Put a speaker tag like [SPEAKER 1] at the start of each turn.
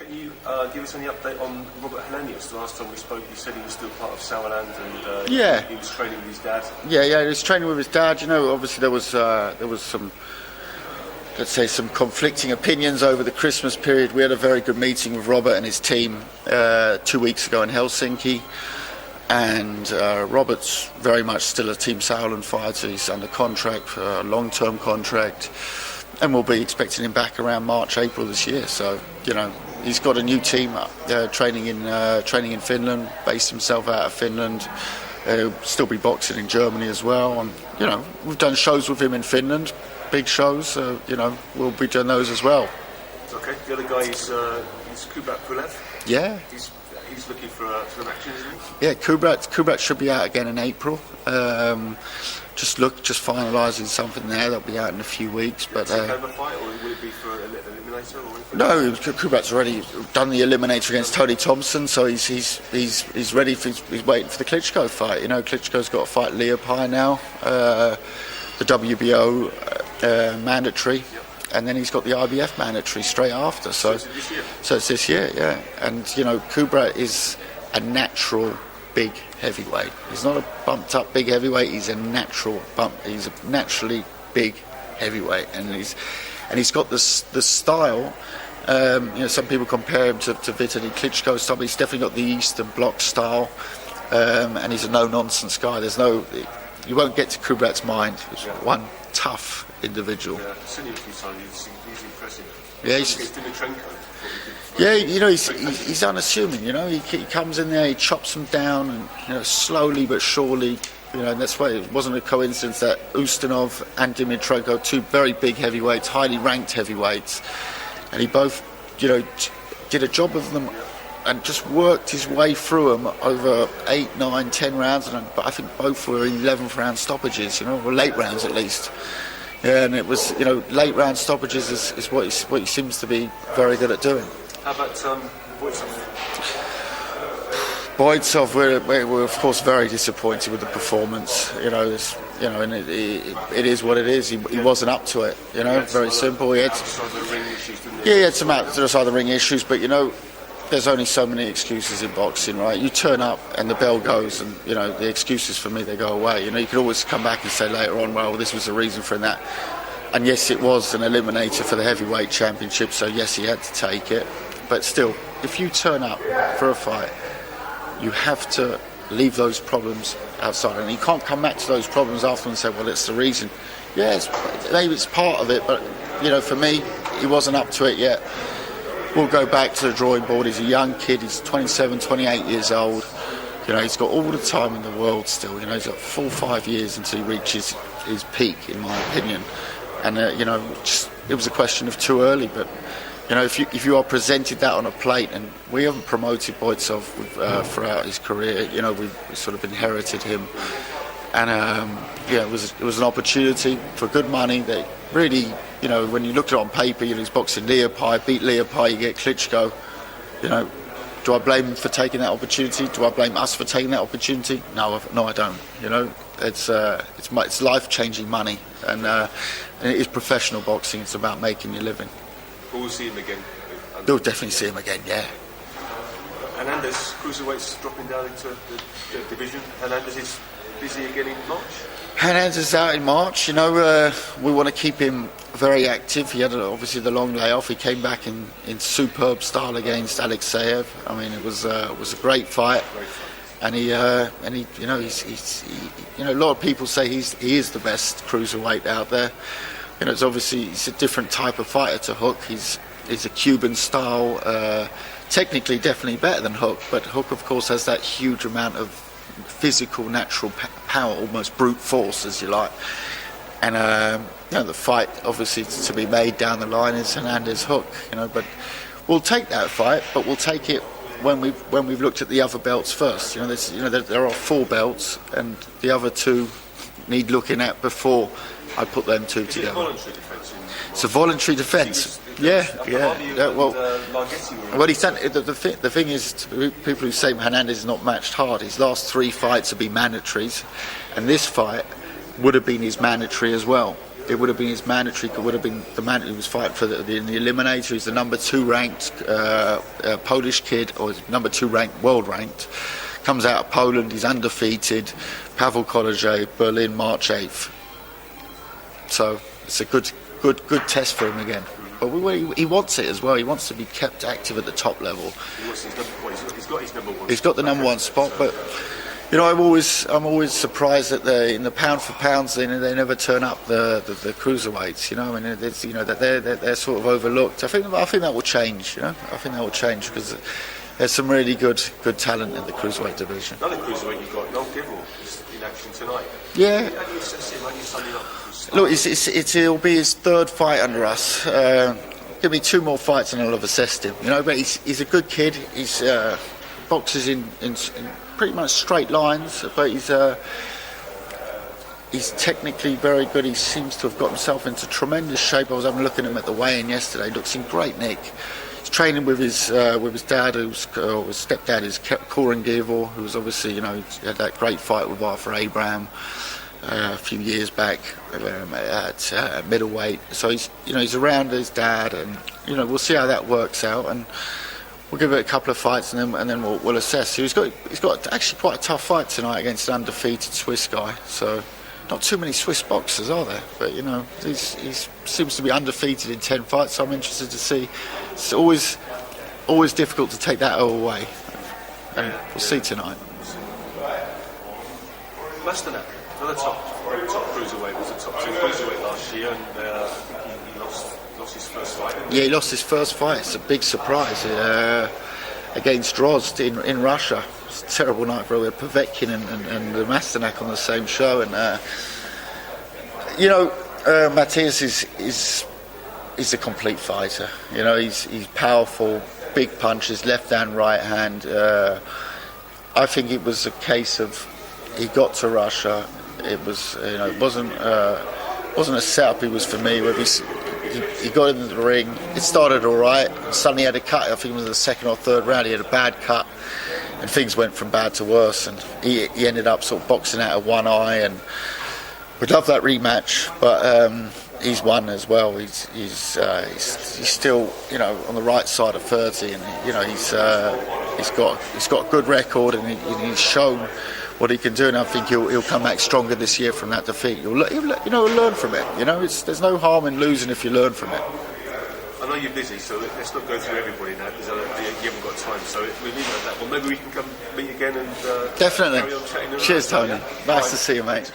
[SPEAKER 1] Can you give us any update on Robert Helenius? The last time we spoke, you said he was still part of Sauerland and he was training with his dad.
[SPEAKER 2] Yeah, he was training with his dad. You know, obviously there was some, let's say, some conflicting opinions over the Christmas period. We had a very good meeting with Robert and his team 2 weeks ago in Helsinki. And Robert's very much still a Team Sauerland fighter. He's under contract, a long-term contract. And we'll be expecting him back around March, April this year. So, you know, he's got a new team training in Finland, based himself out of Finland. He'll still be boxing in Germany as well. And, you know, we've done shows with him in Finland, big shows. So, you know, we'll be doing those as well.
[SPEAKER 1] Okay. The other guy is Kubrat Pulev.
[SPEAKER 2] Yeah.
[SPEAKER 1] He's looking for some action, isn't he?
[SPEAKER 2] Yeah, Kubrat should be out again in April. Just finalising something there. They'll be out in a few weeks. But
[SPEAKER 1] takeover fight, or will it be for an eliminator? Or anything?
[SPEAKER 2] No, Kubrat's already done the eliminator against Tony Thompson, so he's ready. He's waiting for the Klitschko fight. You know, Klitschko's got to fight Leopai now, the WBO mandatory. Yep. And then he's got the IBF mandatory straight after. So
[SPEAKER 1] it's this year?
[SPEAKER 2] So it's this year, yeah. And, you know, Kubrat is a natural big heavyweight. He's not a bumped-up big heavyweight. He's a natural bump. He's a naturally big heavyweight. And he's got the style. You know, some people compare him to Vitaly Klitschko style, but he's definitely got the Eastern Bloc style. And he's a no-nonsense guy. You won't get to Kubrat's mind. He's one tough individual.
[SPEAKER 1] Yeah, I've seen him a few times. He's impressive.
[SPEAKER 2] Yeah, yeah, you know, he's unassuming. You know, he comes in there, he chops them down, and, you know, slowly but surely. You know, and that's why it wasn't a coincidence that Ustinov and Dimitrenko, two very big heavyweights, highly ranked heavyweights, and he both, you know, did a job of them. And just worked his way through them over 8, 9, 10 rounds, but I think both were in 11th round stoppages, you know, or late rounds at least. Yeah, and it was, you know, late round stoppages is what he seems to be very good at doing.
[SPEAKER 1] How about Boytsov?
[SPEAKER 2] Boytsov, we're of course very disappointed with the performance. You know, and it is what it is. He wasn't up to it. You know, very simple. He had some outside the ring issues, but you know, there's only so many excuses in boxing, right? You turn up and the bell goes, and you know the excuses for me, they go away. You know, you can always come back and say later on, well, this was the reason for that. And yes, it was an eliminator for the heavyweight championship, so yes, he had to take it. But still, if you turn up for a fight, you have to leave those problems outside, and you can't come back to those problems after and say, well, it's the reason. Yeah, maybe it's part of it, but you know, for me, he wasn't up to it yet. We'll go back to the drawing board. He's a young kid. He's 27, 28 years old. You know, he's got all the time in the world still. You know, he's got 4-5 years until he reaches his peak, in my opinion. And, you know, it was a question of too early. But, you know, if you are presented that on a plate, and we haven't promoted Boytsov throughout his career. You know, we've sort of inherited him. And, yeah, it was an opportunity for good money that really, you know, when you looked at it on paper, you know, he's boxing Leopai, beat Leopai, you get Klitschko. You know, do I blame him for taking that opportunity? Do I blame us for taking that opportunity? No, I don't. You know, it's life-changing money, and it is professional boxing. It's about making your living.
[SPEAKER 1] We'll see him again.
[SPEAKER 2] We'll definitely see him again, yeah.
[SPEAKER 1] Hernandez, cruiserweight's dropping down into the division. Hernandez is busy again in March?
[SPEAKER 2] Hernandez is out in March. You know, we want to keep him very active. He had obviously the long layoff. He came back in superb style against Alexeyev. I mean, it was a great fight. And he, you know, he's you know, a lot of people say he is the best cruiserweight out there. You know, he's a different type of fighter to Hook. He's a Cuban style. Technically, definitely better than Hook, but Hook, of course, has that huge amount of physical, natural power, almost brute force, as you like. And you know, the fight, obviously, to be made down the line is Hernandez Hook. You know, but we'll take that fight, but we'll take it when we've looked at the other belts first. You know, there are 4 belts, and the other 2 need looking at before I put them 2 together. It's a voluntary defence. Yeah. Well, he's done. The thing is, to people who say Hernandez is not matched hard, his last 3 fights have been mandatories, and this fight would have been his mandatory as well. it would have been his mandatory. It would have been the man who was fighting for in the eliminator. He's the number 2 ranked Polish kid, or number 2 ranked, world ranked. Comes out of Poland. He's undefeated. Pavel Koleje, Berlin, March 8th. So it's a good test for him again. But he wants it as well. He wants to be kept active at the top level.
[SPEAKER 1] He's got his number 1.
[SPEAKER 2] He's got the number 1 spot, but you know, I'm always surprised that in the pound for pounds they never turn up the cruiserweights. You know, I mean, it's, you know, that they're sort of overlooked. I think that will change. You know, I think that will change because there's some really good talent in the cruiserweight division.
[SPEAKER 1] Another cruiserweight you've got, Noel Gevor, is in action tonight.
[SPEAKER 2] Yeah.
[SPEAKER 1] How do you assess him? How do you sum him up?
[SPEAKER 2] Look, it'll be his 3rd fight under us. Give me 2 more fights and I'll have assessed him. You know, but he's a good kid. He's boxes in pretty much straight lines, but he's technically very good. He seems to have got himself into tremendous shape. I was having a look at him at the weigh-in yesterday. He looks in great nick. He's training with his dad, his stepdad is Gevor, who was obviously, you know, he had that great fight with Arthur Abraham a few years back at middleweight. So he's around his dad, and you know, we'll see how that works out, and we'll give it a couple of fights, and then we'll assess. So he's got actually quite a tough fight tonight against an undefeated Swiss guy. So not too many Swiss boxers, are there? But you know, he seems to be undefeated in 10 fights. So I'm interested to see. It's always difficult to take that away, and we'll see tonight.
[SPEAKER 1] Masternak, another top cruiserweight, was a top 2 cruiserweight last year, and he lost his first fight.
[SPEAKER 2] Yeah, he lost his first fight. It's a big surprise against Drozd in Russia. It's a terrible night for him. We had Povetkin and the Masternak on the same show, and you know, Mateusz is a complete fighter. You know, he's powerful, big punches, left hand, right hand. I think it was a case of he got to Russia. It was, you know, it wasn't a setup he was familiar with. He got into the ring. It started all right. Suddenly he had a cut. I think it was in the 2nd or 3rd round. He had a bad cut, and things went from bad to worse. And he ended up sort of boxing out of one eye. And we'd love that rematch, but he's won as well. He's still, you know, on the right side of 30, and you know, he's got a good record, and he's shown what he can do, and I think he'll come back stronger this year from that defeat. He'll learn from it. You know, there's no harm in losing if you learn from it.
[SPEAKER 1] I know you're busy, so let's not go through everybody now because you haven't got time. So we leave it at that. Well, maybe we can come meet again and
[SPEAKER 2] definitely.
[SPEAKER 1] Carry on chatting.
[SPEAKER 2] Cheers, Tony. Nice to see you, mate.